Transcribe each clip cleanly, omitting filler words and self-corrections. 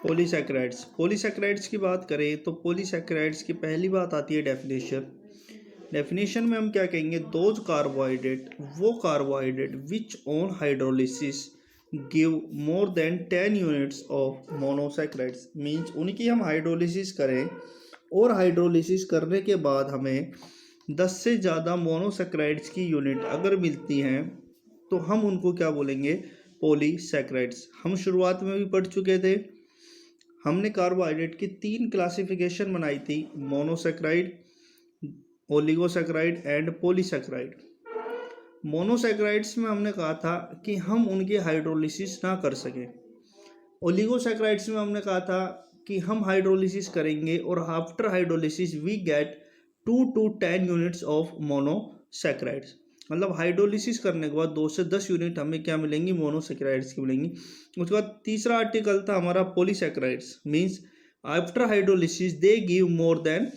Polysaccharides. Polysaccharides की बात करें तो पॉलीसैकेराइड्स की पहली बात आती है डेफिनेशन। डेफिनेशन में हम क्या कहेंगे, दोज कार्बोहाइड्रेट, वो carbohydrate which on hydrolysis give more than 10 units of monosaccharides. Means उनकी हम हाइड्रोलिसिस करें और हाइड्रोलिसिस करने के बाद हमें 10 से ज़्यादा मोनोसैकेराइड्स की यूनिट अगर मिलती हैं तो हम उनको क्या बोलेंगे, पॉलीसैकेराइड्स। हम शुरुआत में भी पढ़ चुके थे, हमने कार्बोहाइड्रेट की 3 क्लासिफिकेशन बनाई थी, monosaccharide, oligosaccharide and polysaccharide. Monosaccharides में हमने कहा था कि हम उनकी हाइड्रोलिसिस ना कर सकें। ओलिगोसैकेराइड्स में हमने कहा था कि हम हाइड्रोलिसिस करेंगे और after hydrolysis we get 2 to 10 units of monosaccharides. मतलब हाइड्रोलिसिस करने के बाद 2 से 10 यूनिट हमें क्या मिलेंगी, मोनोसैकेराइड्स की मिलेंगी। उसके बाद तीसरा आर्टिकल था हमारा polysaccharides. Means after hydrolysis they give more than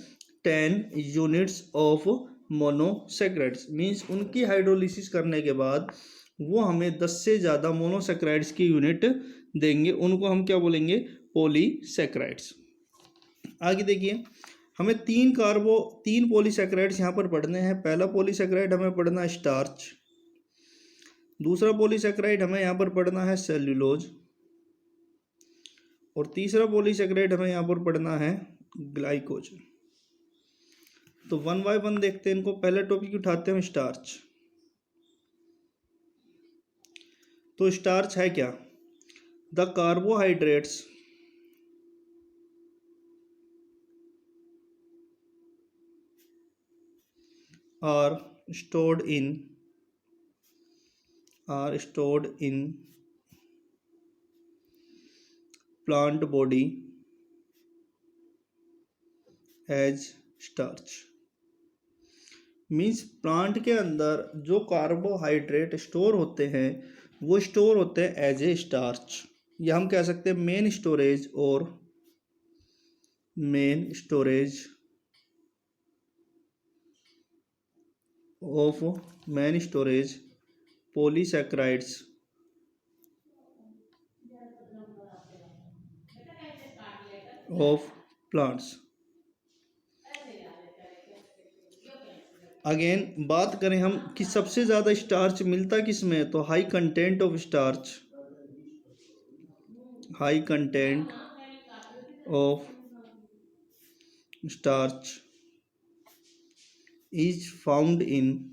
10 units of monosaccharides. Means उनकी हाइड्रोलिसिस करने के बाद वो हमें 10 से ज़्यादा मोनोसैकेराइड्स की यूनिट देंगे, उनको हम क्या बोलेंगे, पॉलीसैकेराइड्स। आगे देखिए, हमें 3 पॉलीसैकेराइड्स यहाँ पर पढ़ने हैं। पहला पॉलीसैकेराइड हमें पढ़ना है स्टार्च, दूसरा पॉलीसैकेराइड हमें यहाँ पर पढ़ना है सेल्यूलोज, और तीसरा पॉलीसैकेराइड हमें यहाँ पर पढ़ना है ग्लाइकोज। तो 1 by 1 देखते हैं इनको। पहला टॉपिक उठाते हैं स्टार्च। तो स्टार्च है क्या, the carbohydrates are stored in plant body as starch। Means plant के अंदर जो कार्बोहाइड्रेट स्टोर होते हैं वो स्टोर होते हैं एज ए स्टार्च, या हम कह सकते हैं main storage polysaccharides of plants. Again बात करें हम कि सबसे ज़्यादा स्टार्च मिलता किस में, तो high content of starch is found in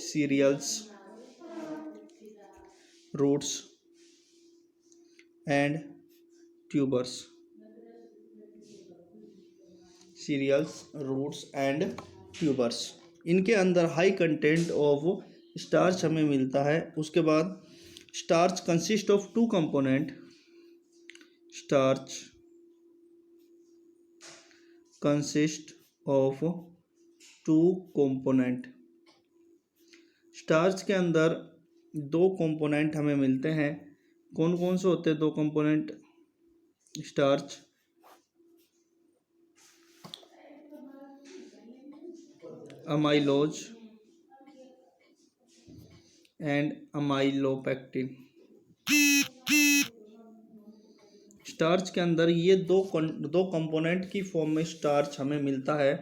cereals, roots and tubers। इनके अंदर हाई कंटेंट ऑफ स्टार्च हमें मिलता है। उसके बाद starch consist of 2 component, starch के अंदर 2 कंपोनेंट हमें मिलते हैं। कौन कौन से होते हैं 2 component starch, amylose and amylopectin. Starch के अंदर ये दो कंपोनेंट की फॉर्म में स्टार्च हमें मिलता है।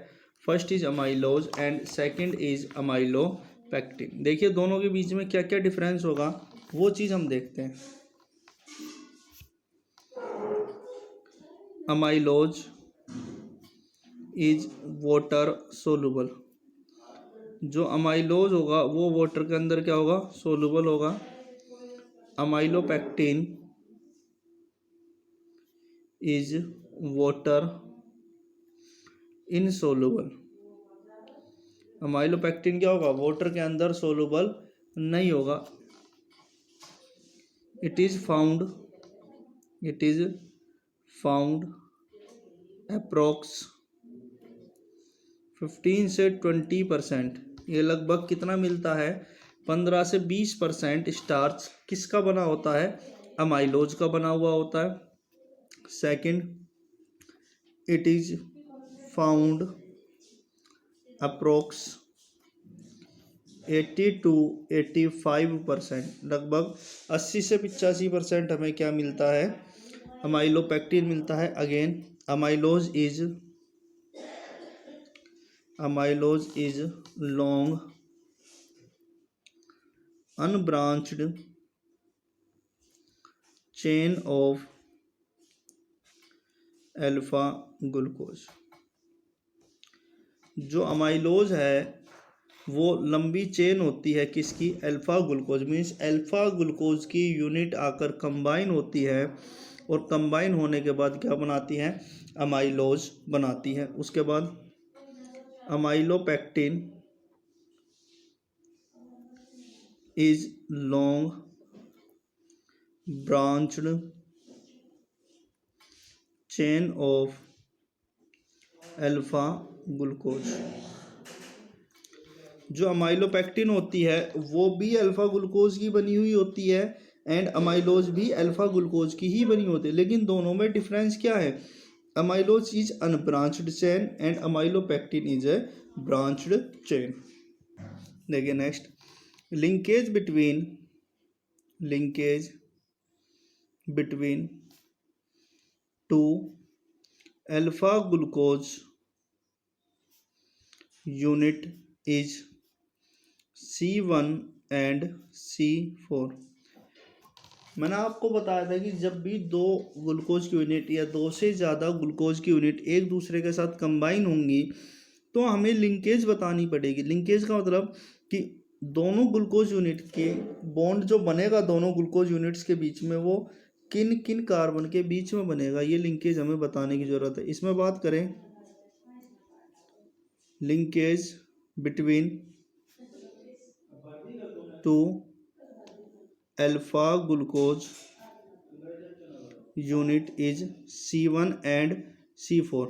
First is amylose and second is amylopectin. देखिए दोनों के बीच में क्या क्या डिफरेंस होगा वो चीज़ हम देखते हैं। अमाइलोज इज वाटर सोलुबल, जो अमाइलोज होगा वो वाटर के अंदर क्या होगा, सोलुबल होगा। Amylopectin is water insoluble. Amylopectin क्या होगा, वाटर के अंदर सोलुबल नहीं होगा। इट इज फाउंड अप्रोक्स 15 से 20%, ये लगभग कितना मिलता है, 15 से 20% स्टार्च किसका बना होता है, अमाइलोज का बना हुआ होता है। Second, it is found approx 80 to 85%, लगभग 80 से 85% हमें क्या मिलता है, अमाइलोपेक्टिन मिलता है। Again amylose is long unbranched chain of alpha glucose. जो अमाइलोज है वो लंबी चेन होती है किसकी, alpha glucose. Means alpha glucose की यूनिट आकर कंबाइन होती है और कंबाइन होने के बाद क्या बनाती है, अमाइलोज बनाती है। उसके बाद amylopectin is long branched chain of alpha glucose. जो अमाइलोपेक्टिन होती है वो भी अल्फा ग्लूकोज की बनी हुई होती है एंड अमाइलोज भी अल्फा ग्लूकोज की ही बनी होती है, लेकिन दोनों में डिफरेंस क्या है, amylose is unbranched chain and amylopectin is a branched chain. देखिए next, linkage between two alpha glucose unit is C1 and C4। मैंने आपको बताया था कि जब भी दो ग्लूकोज की यूनिट या दो से ज़्यादा ग्लूकोज की यूनिट एक दूसरे के साथ कंबाइन होंगी तो हमें लिंकेज बतानी पड़ेगी। लिंकेज का मतलब कि दोनों ग्लूकोज यूनिट के बॉन्ड जो बनेगा दोनों ग्लूकोज यूनिट्स के बीच में वो किन किन कार्बन के बीच में बनेगा, ये लिंकेज हमें बताने की ज़रूरत है। इसमें बात करें linkage between two alpha glucose unit is C1 and C4।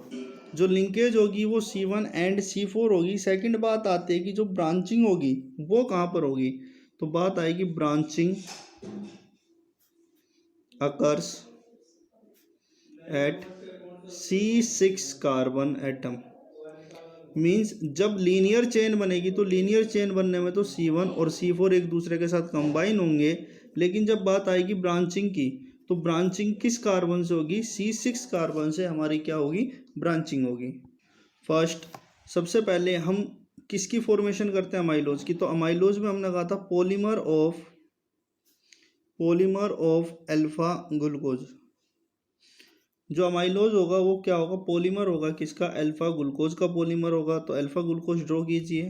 जो लिंकेज होगी वो C1 एंड C4 होगी। सेकंड बात आती है कि जो ब्रांचिंग होगी वो कहाँ पर होगी, तो बात आएगी branching occurs at C6 carbon atom. Means जब लीनियर चेन बनेगी तो लीनियर चेन बनने में तो C1 और C4 एक दूसरे के साथ कंबाइन होंगे, लेकिन जब बात आएगी ब्रांचिंग की तो ब्रांचिंग किस कार्बन से होगी, C6 कार्बन से हमारी क्या होगी, ब्रांचिंग होगी। फर्स्ट सबसे पहले हम किसकी फॉर्मेशन करते हैं, अमाइलोज की। तो अमाइलोज में हमने कहा था पॉलीमर ऑफ अल्फा ग्लूकोज। जो अमाइलोज होगा वो क्या होगा, पॉलीमर होगा किसका, अल्फा ग्लूकोज का पॉलीमर होगा। तो अल्फा ग्लूकोज ड्रॉ कीजिए।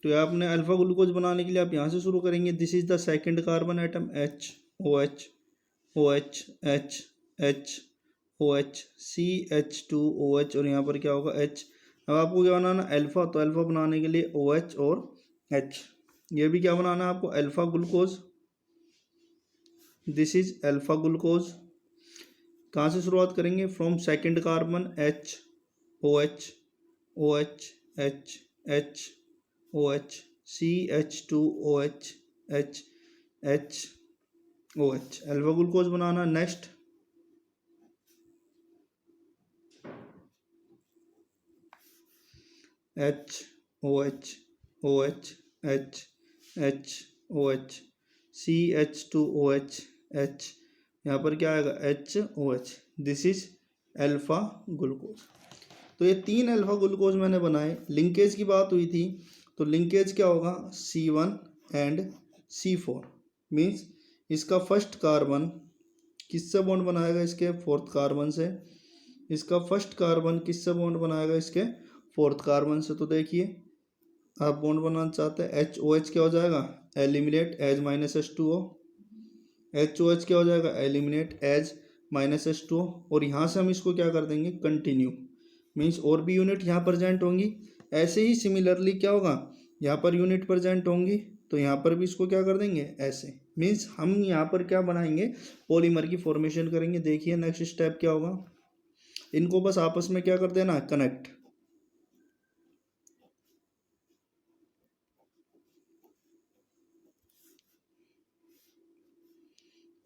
तो ये आपने अल्फा ग्लूकोज बनाने के लिए आप यहाँ से शुरू करेंगे। This is the second carbon atom OH OH H H OH CH2OH और यहाँ पर क्या होगा H। अब आपको क्या बनाना, अल्फा, तो अल्फा बनाने के लिए OH और H। ये भी क्या बनाना है आपको, alpha glucose. This is alpha glucose. कहाँ से शुरुआत करेंगे, from second carbon H OH OH H H OH CH2OH H H OH alpha glucose banana. Next H OH OH H H OH CH2OH H, यहाँ पर क्या आएगा HOH। This is alpha glucose. तो ये तीन अल्फा ग्लूकोज मैंने बनाए। Linkage की बात हुई थी तो लिंकेज क्या होगा, C1 एंड C4। मीन्स इसका फर्स्ट कार्बन किससे बॉन्ड बनाएगा, इसके फोर्थ कार्बन से। इसका फर्स्ट कार्बन किससे बॉन्ड बनाएगा, इसके फोर्थ कार्बन से। तो देखिए आप बॉन्ड बनाना चाहते हैं, HOH क्या हो जाएगा, एलिमिनेट एज -H2O। HOH क्या हो जाएगा, एलिमिनेट एज -H2O। और यहाँ से हम इसको क्या कर देंगे, कंटिन्यू। मीन्स और भी यूनिट यहाँ प्रेजेंट होंगी। ऐसे ही सिमिलरली क्या होगा, यहाँ पर यूनिट प्रेजेंट होंगी तो यहाँ पर भी इसको क्या कर देंगे ऐसे। मीन्स हम यहाँ पर क्या बनाएंगे, पॉलीमर की फॉर्मेशन करेंगे। देखिए नेक्स्ट स्टेप क्या होगा, इनको बस आपस में क्या कर देना, connect.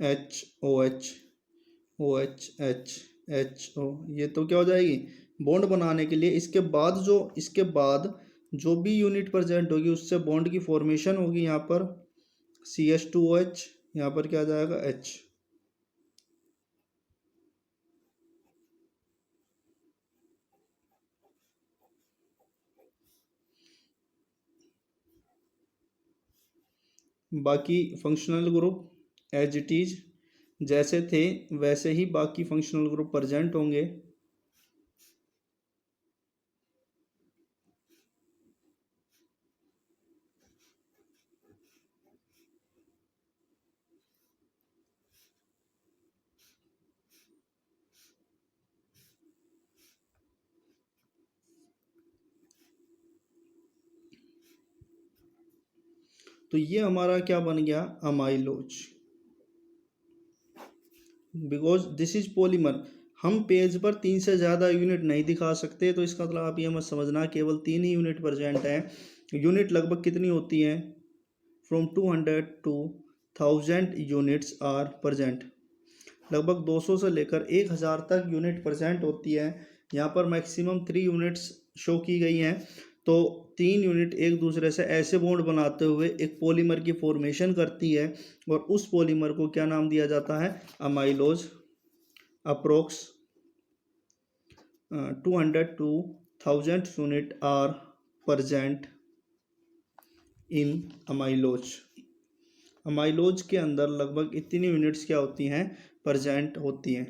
HOH OH H HO, ये तो क्या हो जाएगी, बॉन्ड बनाने के लिए इसके बाद जो भी यूनिट प्रेजेंट होगी उससे बॉन्ड की फॉर्मेशन होगी। यहाँ पर CH2OH, यहाँ पर क्या आ जाएगा H। बाकी functional group as it is जैसे थे वैसे ही बाकी फंक्शनल ग्रुप प्रेजेंट होंगे। तो ये हमारा क्या बन गया, amylose, because this is polymer. हम पेज पर 3 से ज़्यादा यूनिट नहीं दिखा सकते, तो इसका मतलब आप ये मत समझना केवल 3 ही यूनिट प्रेजेंट हैं। यूनिट लगभग कितनी होती हैं, from 200 to 1000 units are present. लगभग 200 से लेकर 1000 तक यूनिट प्रेजेंट होती है। यहाँ पर मैक्सिमम 3 यूनिट्स शो की गई हैं। तो 3 यूनिट एक दूसरे से ऐसे बॉन्ड बनाते हुए एक पॉलीमर की फॉर्मेशन करती है, और उस पॉलीमर को क्या नाम दिया जाता है, amylose. Approx 200 to 1000 unit are present in amylose. Amylose के अंदर लगभग इतनी यूनिट्स क्या होती हैं, प्रेजेंट होती हैं।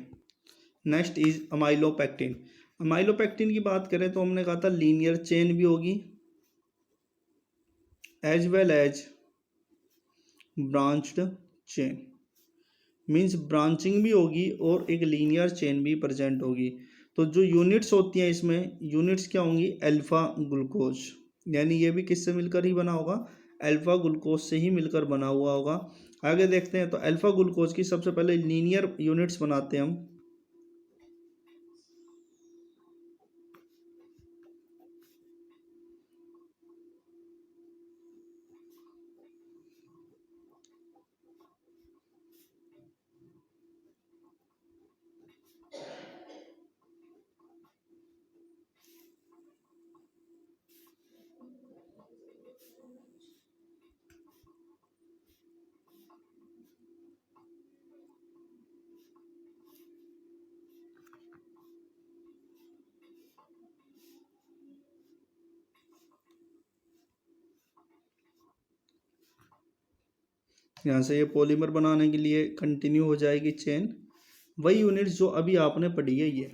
Next is amylopectin. अमाइलोपेक्टिन की बात करें तो हमने कहा था लीनियर चेन भी होगी as well as branched chain, means branching भी होगी और एक लीनियर चेन भी प्रेजेंट होगी। तो जो यूनिट्स होती हैं इसमें, यूनिट्स क्या होंगी, अल्फा ग्लूकोज, यानी ये भी किससे मिलकर ही बना होगा, अल्फा ग्लूकोज से ही मिलकर बना हुआ होगा। आगे देखते हैं, तो अल्फा ग्लूकोज की सबसे पहले लीनियर यूनिट्स बनाते हैं हम। यहाँ से ये पॉलीमर बनाने के लिए कंटिन्यू हो जाएगी चेन, वही यूनिट्स जो अभी आपने पढ़ी है ये।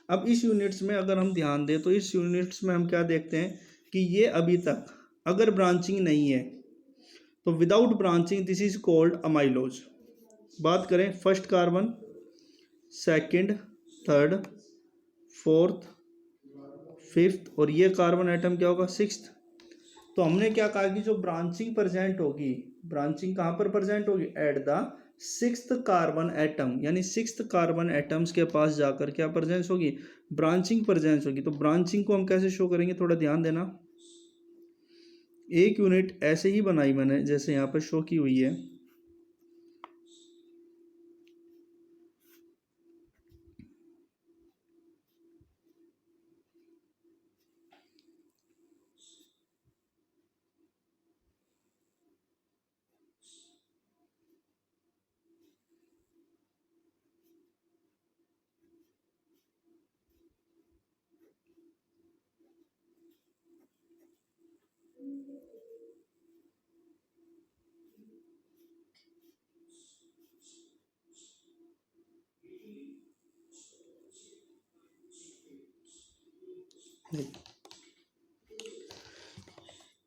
अब इस यूनिट्स में अगर हम ध्यान दें तो इस यूनिट्स में हम क्या देखते हैं कि ये अभी तक अगर ब्रांचिंग नहीं है तो without branching this is called amylose. बात करें first carbon, second, third, fourth, fifth, और ये कार्बन एटम क्या होगा, सिक्स्थ। तो हमने क्या कहा कि जो ब्रांचिंग प्रेजेंट होगी, ब्रांचिंग कहाँ पर प्रेजेंट होगी, at the sixth carbon atom, यानी सिक्स्थ कार्बन एटम्स के पास जाकर क्या प्रेजेंस होगी, ब्रांचिंग प्रेजेंस होगी। तो ब्रांचिंग को हम कैसे शो करेंगे, थोड़ा ध्यान देना। एक यूनिट ऐसे ही बनाई मैंने जैसे यहाँ पर शो की हुई है।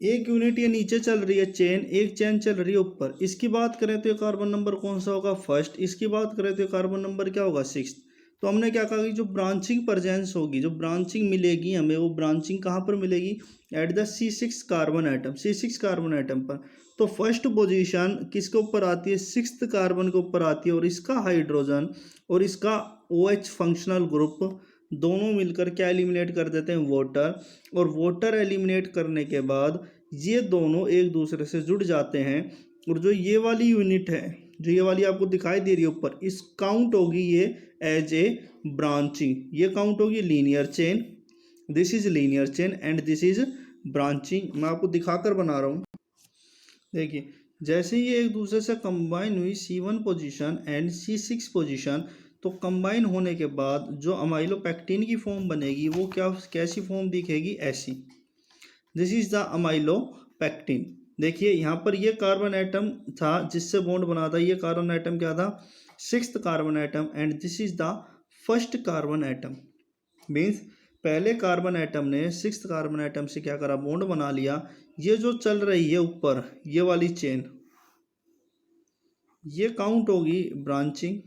एक यूनिट ये नीचे चल रही है चेन, एक चेन चल रही है ऊपर। इसकी बात करें तो ये कार्बन नंबर कौन सा होगा, फर्स्ट। इसकी बात करें तो ये कार्बन नंबर क्या होगा, सिक्स्थ। तो हमने क्या कहा कि जो ब्रांचिंग प्रेजेंस होगी, जो ब्रांचिंग मिलेगी हमें, वो ब्रांचिंग कहाँ पर मिलेगी, at the C6 carbon atom, C6 carbon atom पर। तो फर्स्ट पोजीशन किसके ऊपर आती है, सिक्स्थ कार्बन के ऊपर आती है, और इसका हाइड्रोजन और इसका OH फंक्शनल ग्रुप दोनों मिलकर क्या एलिमिनेट कर देते हैं, वाटर। और वाटर एलिमिनेट करने के बाद ये दोनों एक दूसरे से जुड़ जाते हैं, और जो ये वाली यूनिट है जो ये वाली आपको दिखाई दे रही है ऊपर, इस काउंट होगी ये एज ए ब्रांचिंग, ये काउंट होगी linear chain, this is linear chain and this is branching. मैं आपको दिखाकर बना रहा हूँ। देखिए जैसे ही ये एक दूसरे से कंबाइन हुई C1 position and C6 position, तो कंबाइन होने के बाद जो अमाइलोपेक्टिन की फॉर्म बनेगी वो कैसी फॉर्म दिखेगी, ऐसी। This is the amylopectin. देखिए यहाँ पर ये कार्बन एटम था जिससे बॉन्ड बना था, ये कार्बन एटम क्या था, 6th carbon atom and this is the first carbon atom. Means पहले कार्बन एटम ने 6th कार्बन एटम से क्या करा, बॉन्ड बना लिया। ये जो चल रही है ऊपर ये वाली चेन, ये काउंट होगी ब्रांचिंग,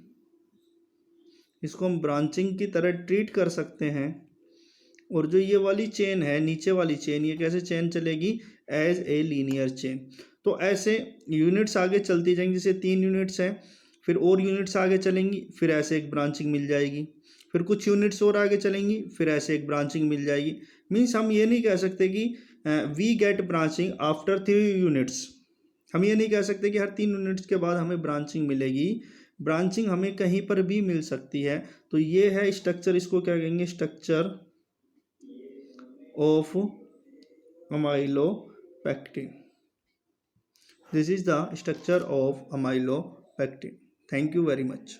इसको हम ब्रांचिंग की तरह ट्रीट कर सकते हैं। और जो ये वाली चेन है, नीचे वाली चेन, ये कैसे चेन चलेगी, एज ए लीनियर चेन। तो ऐसे यूनिट्स आगे चलती जाएंगी, जैसे 3 यूनिट्स हैं, फिर और यूनिट्स आगे चलेंगी, फिर ऐसे एक ब्रांचिंग मिल जाएगी, फिर कुछ यूनिट्स और आगे चलेंगी, फिर ऐसे एक ब्रांचिंग मिल जाएगी। मीन्स हम ये नहीं कह सकते कि we get branching after 3 units, हम ये नहीं कह सकते कि हर 3 यूनिट्स के बाद हमें ब्रांचिंग मिलेगी। ब्रांचिंग हमें कहीं पर भी मिल सकती है। तो ये है स्ट्रक्चर, इसको क्या कहेंगे, structure of amylopectin. This is the structure of amylopectin. Thank you very much.